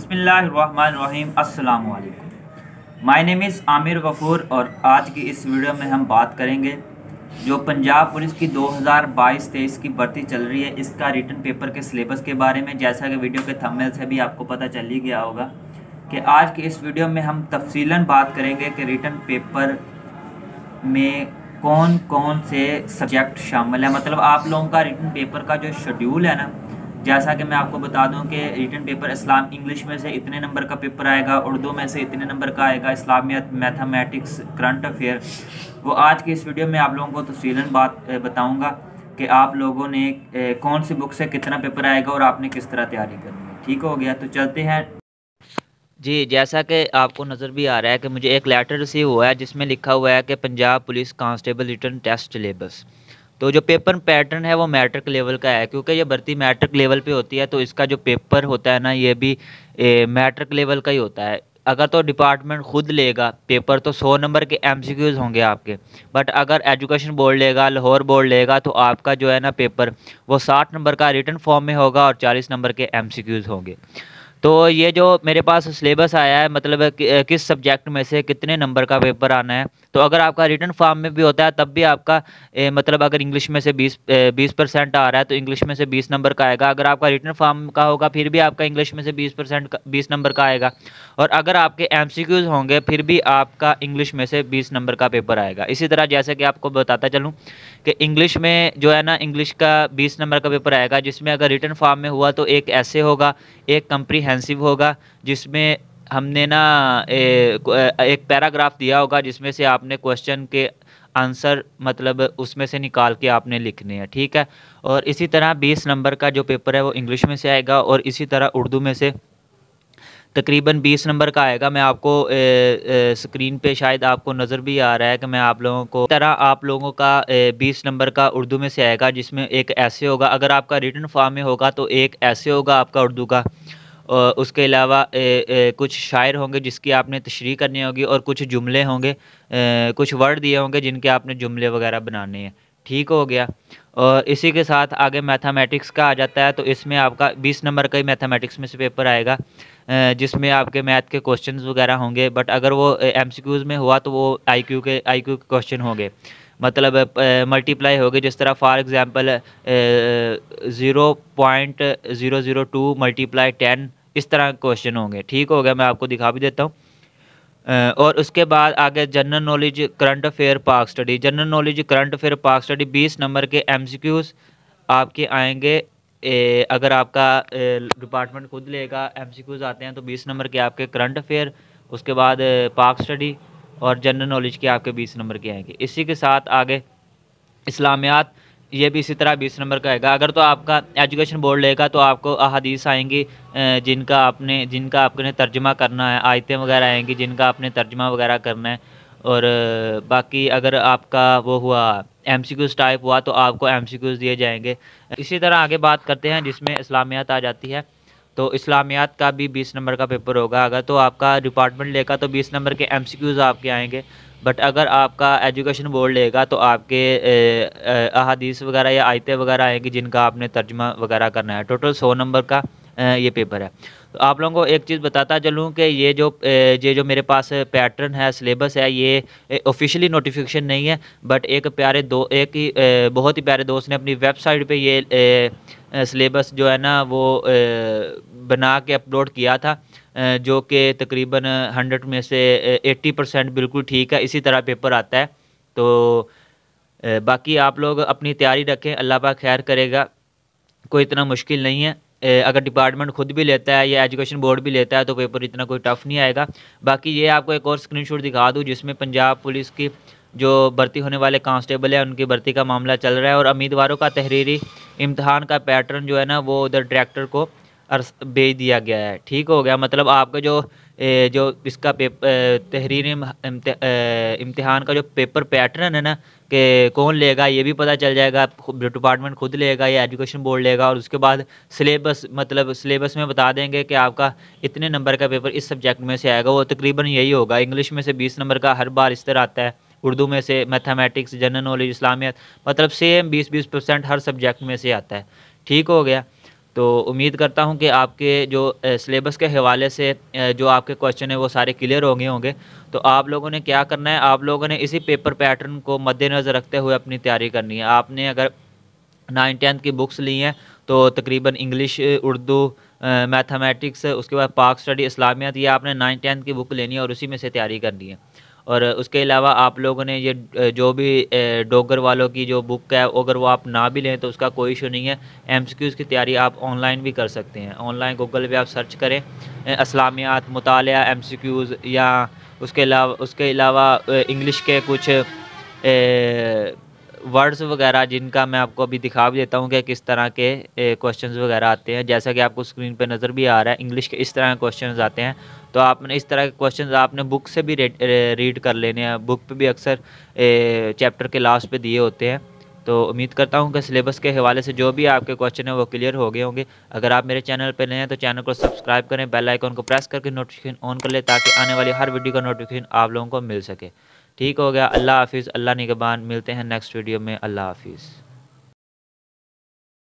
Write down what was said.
बिस्मिल्लाहिर्रहमानिर्रहीम अस्सलाम वालेकुम। My name is Aamir Ghafoor और आज की इस वीडियो में हम बात करेंगे जो पंजाब पुलिस की 2022-23 की भर्ती चल रही है इसका रिटन पेपर के सिलेबस के बारे में। जैसा कि वीडियो के थंबनेल से भी आपको पता चल ही गया होगा कि आज की इस वीडियो में हम तफसीलन बात करेंगे कि रिटन पेपर में कौन कौन से सब्जेक्ट शामिल है। मतलब आप लोगों का रिटन पेपर का जो शेड्यूल है ना, जैसा कि मैं आपको बता दूं कि रिटन पेपर इस्लाम इंग्लिश में से इतने नंबर का पेपर आएगा, उर्दू में से इतने नंबर का आएगा, इस्लामियत, मैथमेटिक्स, करंट अफेयर, वो आज की इस वीडियो में आप लोगों को तफसीलन बात बताऊंगा कि आप लोगों ने कौन सी बुक से कितना पेपर आएगा और आपने किस तरह तैयारी करनी है। ठीक हो गया, तो चलते हैं जी। जैसा कि आपको नज़र भी आ रहा है कि मुझे एक लेटर रिसीव हुआ है जिसमें लिखा हुआ है कि Punjab police constable written test syllabus. तो जो पेपर पैटर्न है वो मैट्रिक लेवल का है, क्योंकि ये भर्ती मैट्रिक लेवल पे होती है तो इसका जो पेपर होता है ना ये भी मैट्रिक लेवल का ही होता है। अगर तो डिपार्टमेंट खुद लेगा पेपर तो 100 नंबर के एमसीक्यूज़ होंगे आपके, बट अगर एजुकेशन बोर्ड लेगा, लाहौर बोर्ड लेगा तो आपका जो है ना पेपर वो 60 नंबर का रिटन फॉर्म में होगा और 40 नंबर के एमसीक्यूज़ होंगे। तो ये जो मेरे पास सिलेबस आया है मतलब किस सब्जेक्ट में से कितने नंबर का पेपर आना है, तो अगर आपका रिटन फॉर्म में भी होता है तब भी आपका मतलब अगर इंग्लिश में से 20% आ रहा है तो इंग्लिश में से 20 नंबर का आएगा। अगर आपका रिटन फॉर्म का होगा फिर भी आपका इंग्लिश में से 20 नंबर का आएगा। और अगर आपके एमसीक्यूज़ होंगे फिर भी आपका इंग्लिश में से 20 नंबर का पेपर आएगा। इसी तरह जैसे कि आपको बताता चलूँ कि इंग्लिश में जो है ना इंग्लिश का 20 नंबर का पेपर आएगा, जिसमें अगर रिटन फॉर्म में हुआ तो एक ऐसे होगा, एक कंप्रीहेंसिव होगा, जिसमें हमने ना एक पैराग्राफ दिया होगा जिसमें से आपने क्वेश्चन के आंसर मतलब उसमें से निकाल के आपने लिखने हैं। ठीक है। और इसी तरह 20 नंबर का जो पेपर है वो इंग्लिश में से आएगा और इसी तरह उर्दू में से तकरीबन 20 नंबर का आएगा। मैं आपको स्क्रीन पे शायद आपको नज़र भी आ रहा है कि मैं आप लोगों को तरह आप लोगों का 20 नंबर का उर्दू में से आएगा, जिसमें एक ऐसे होगा। अगर आपका रिटन फॉर्म में होगा तो एक ऐसे होगा आपका उर्दू का, और उसके अलावा कुछ शायर होंगे जिसकी आपने तशरीह करनी होगी और कुछ जुमले होंगे, कुछ वर्ड दिए होंगे जिनके आपने जुमले वगैरह बनाने हैं। ठीक हो गया। और इसी के साथ आगे मैथमेटिक्स का आ जाता है, तो इसमें आपका 20 नंबर का ही मैथमेटिक्स में से पेपर आएगा, जिसमें आपके मैथ के क्वेश्चंस वगैरह होंगे। बट अगर वो एमसीक्यूज़ में हुआ तो वो आईक्यू के क्वेश्चन होंगे, मतलब मल्टीप्लाई होगे। जिस तरह फॉर एग्ज़ाम्पल 0.002 मल्टीप्लाई 10, इस तरह के क्वेश्चन होंगे। ठीक हो गया, मैं आपको दिखा भी देता हूँ। और उसके बाद आगे जनरल नॉलेज, करंट अफेयर, पाक study. General knowledge, current affair, पाक स्टडी 20 नंबर के एमसीक्यूज़ आपके आएंगे। अगर आपका डिपार्टमेंट खुद लेगा एमसीक्यूज़ आते हैं तो 20 नंबर के आपके करंट अफेयर, उसके बाद पाक स्टडी और जनरल नॉलेज के आपके 20 नंबर के आएंगे। इसी के साथ आगे इस्लामियात, ये भी इसी तरह 20 नंबर का आएगा। अगर तो आपका एजुकेशन बोर्ड लेगा तो आपको अहादीस आएंगी जिनका आपने तर्जमा करना है, आयतें वगैरह आएंगी जिनका आपने तर्जमा वगैरह करना है। और बाकी अगर आपका वो हुआ एमसीक्यूज़ टाइप हुआ तो आपको एमसीक्यूज़ दिए जाएंगे। इसी तरह आगे बात करते हैं जिसमें इस्लामियात आ जाती है। तो इस्लामियात का भी 20 नंबर का पेपर होगा। अगर तो आपका डिपार्टमेंट लेगा तो 20 नंबर के एमसीक्यूज़ आपके आएंगे। बट अगर आपका एजुकेशन बोर्ड लेगा तो आपके अहादीस वगैरह या आयतें वगैरह आएंगी जिनका आपने तर्जमा वगैरह करना है। टोटल 100 नंबर का ये पेपर है। तो आप लोगों को एक चीज़ बताता चलूँ कि ये जो मेरे पास पैटर्न है, सिलेबस है, ये ऑफिशियली नोटिफिकेशन नहीं है, बट बहुत ही प्यारे दोस्त ने अपनी वेबसाइट पे ये सिलेबस जो है ना वो बना के अपलोड किया था, जो कि तकरीबन 100 में से 80% बिल्कुल ठीक है। इसी तरह पेपर आता है। तो बाकी आप लोग अपनी तैयारी रखें, अल्लाह पाक खैर करेगा, कोई इतना मुश्किल नहीं है। अगर डिपार्टमेंट खुद भी लेता है या एजुकेशन बोर्ड भी लेता है तो पेपर इतना कोई टफ़ नहीं आएगा। बाकी ये आपको एक और स्क्रीनशॉट दिखा दूँ जिसमें पंजाब पुलिस की जो भर्ती होने वाले कांस्टेबल है उनकी भर्ती का मामला चल रहा है और उम्मीदवारों का तहरीरी इम्तहान का पैटर्न जो है ना वो उधर डायरेक्टर को भेज दिया गया है। ठीक हो गया। मतलब आपका जो इसका तहरीरी इम्तिहान का जो पेपर पैटर्न है ना कि कौन लेगा ये भी पता चल जाएगा। डिपार्टमेंट खुद लेगा या एजुकेशन बोर्ड लेगा। और उसके बाद सिलेबस में बता देंगे कि आपका इतने नंबर का पेपर इस सब्जेक्ट में से आएगा। वो तकरीबन यही होगा। इंग्लिश में से 20 नंबर का हर बार इस तरह आता है, उर्दू में से मैथमेटिक्स, जनरल नॉलेज, इस्लामियत, मतलब सेम 20-20% हर सब्जेक्ट में से आता है। ठीक हो गया। तो उम्मीद करता हूँ कि आपके जो सिलेबस के हवाले से जो आपके क्वेश्चन है वो सारे क्लियर हो गए होंगे। तो आप लोगों ने क्या करना है, आप लोगों ने इसी पेपर पैटर्न को मद्देनज़र रखते हुए अपनी तैयारी करनी है। आपने अगर 9th-10th की बुक्स ली हैं तो तकरीबन इंग्लिश, उर्दू, मैथमेटिक्स, उसके बाद पाक स्टडी, इस्लामियात, ये आपने 9th-10th की बुक लेनी है और उसी में से तैयारी करनी है। और उसके अलावा आप लोगों ने ये जो भी डोगर वालों की जो बुक है, अगर वो आप ना भी लें तो उसका कोई इशू नहीं है। एमसीक्यूज़ की तैयारी आप ऑनलाइन भी कर सकते हैं। ऑनलाइन गूगल पे आप सर्च करें इस्लामियात, मुतालिया, एमसीक्यूज़, या उसके अलावा इंग्लिश के कुछ वर्ड्स वगैरह जिनका मैं आपको अभी दिखा भी देता हूँ कि किस तरह के क्वेश्चंस वगैरह आते हैं। जैसा कि आपको स्क्रीन पे नज़र भी आ रहा है, इंग्लिश के इस तरह के क्वेश्चंस आते हैं। तो आपने इस तरह के क्वेश्चंस आपने बुक से भी रीड कर लेने हैं। बुक पे भी अक्सर चैप्टर के लास्ट पे दिए होते हैं। तो उम्मीद करता हूँ कि सिलेबस के हवाले से जो भी आपके क्वेश्चन हैं वो क्लियर हो गए होंगे। अगर आप मेरे चैनल पर नए हैं तो चैनल को सब्सक्राइब करें, बेल आइकन को प्रेस करके नोटिफिकेशन ऑन कर लें ताकि आने वाली हर वीडियो का नोटिफिकेशन आप लोगों को मिल सके। ठीक हो गया। अल्लाह हाफिज़, अल्लाह निगहबान। मिलते हैं नेक्स्ट वीडियो में। अल्लाह हाफिज़।